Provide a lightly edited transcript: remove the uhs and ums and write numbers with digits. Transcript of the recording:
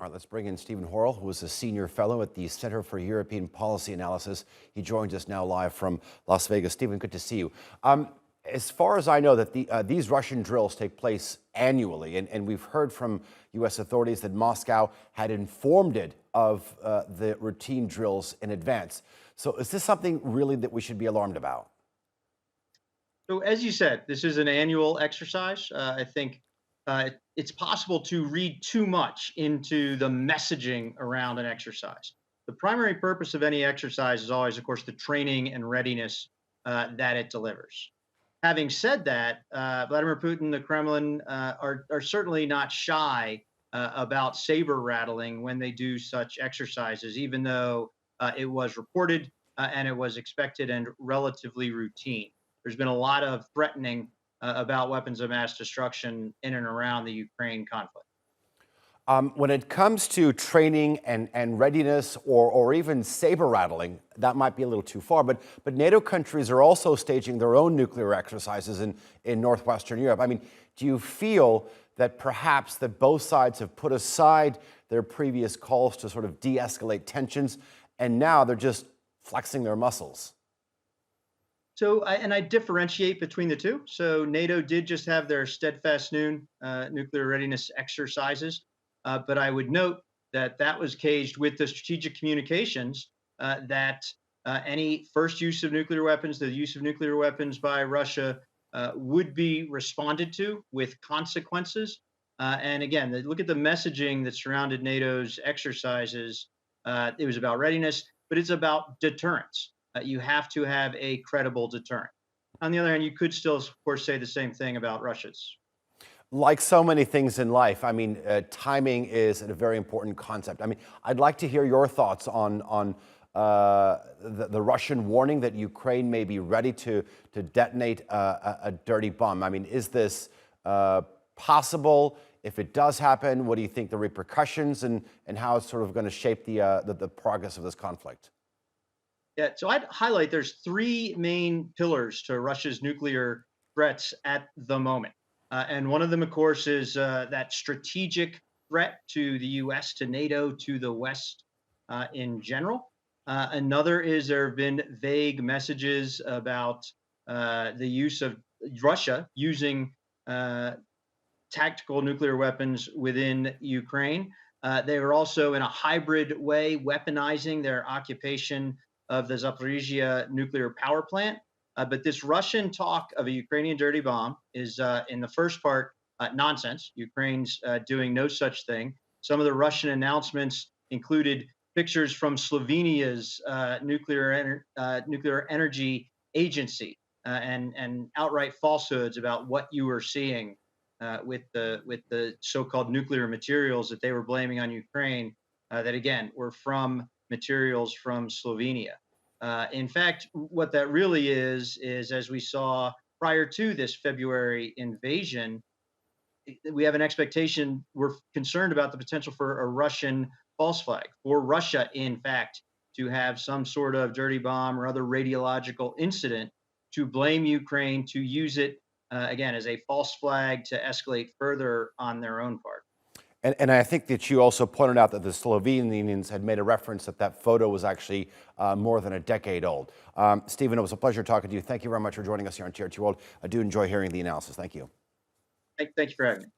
All right, let's bring in Stephen Horrell, who is a senior fellow at the Center for European Policy Analysis. He joins us now live from Las Vegas. Stephen, good to see you. As far as I know, that these Russian drills take place annually, and we've heard from U.S. authorities that Moscow had informed it of the routine drills in advance. So is this something really that we should be alarmed about? So, as you said, this is an annual exercise. I think it's possible to read too much into the messaging around an exercise. The primary purpose of any exercise is always, of course, the training and readiness that it delivers. Having said that, Vladimir Putin, the Kremlin, are certainly not shy about saber rattling when they do such exercises, even though it was reported and it was expected and relatively routine. There's been a lot of threatening about weapons of mass destruction in and around the Ukraine conflict. When it comes to training and readiness or even saber rattling, that might be a little too far, but NATO countries are also staging their own nuclear exercises in northwestern Europe. I mean, do you feel that perhaps that both sides have put aside their previous calls to sort of de-escalate tensions, and now they're just flexing their muscles? So, I differentiate between the two. So, NATO did just have their steadfast noon nuclear readiness exercises, but I would note that that was caged with the strategic communications that any first use of nuclear weapons, the use of nuclear weapons by Russia, would be responded to with consequences. And again, look at the messaging that surrounded NATO's exercises. It was about readiness, but it's about deterrence. You have to have a credible deterrent. On the other hand, you could still, of course, say the same thing about Russia's. Like so many things in life, I mean, timing is a very important concept. I mean, I'd like to hear your thoughts on the Russian warning that Ukraine may be ready to detonate a dirty bomb. I mean, is this possible? If it does happen, what do you think the repercussions and how it's sort of going to shape the progress of this conflict? Yeah, so I'd highlight there's three main pillars to Russia's nuclear threats at the moment. And one of them, of course, is that strategic threat to the US, to NATO, to the West in general. Another is there have been vague messages about the use of Russia using tactical nuclear weapons within Ukraine. They were also, in a hybrid way, weaponizing their occupation of the Zaporizhia nuclear power plant. But this Russian talk of a Ukrainian dirty bomb is, in the first part, nonsense. Ukraine's doing no such thing. Some of the Russian announcements included pictures from Slovenia's nuclear energy agency and outright falsehoods about what you were seeing with the so-called nuclear materials that they were blaming on Ukraine. That again were from materials from Slovenia. In fact, what that really is as we saw prior to this February invasion, we have an expectation. We're concerned about the potential for a Russian false flag, for Russia, in fact, to have some sort of dirty bomb or other radiological incident to blame Ukraine, to use it again as a false flag to escalate further on their own part. And I think that you also pointed out that the Slovenians had made a reference that that photo was actually more than a decade old. Stephen, it was a pleasure talking to you. Thank you very much for joining us here on TRT World. I do enjoy hearing the analysis. Thank you. Thank you for having me.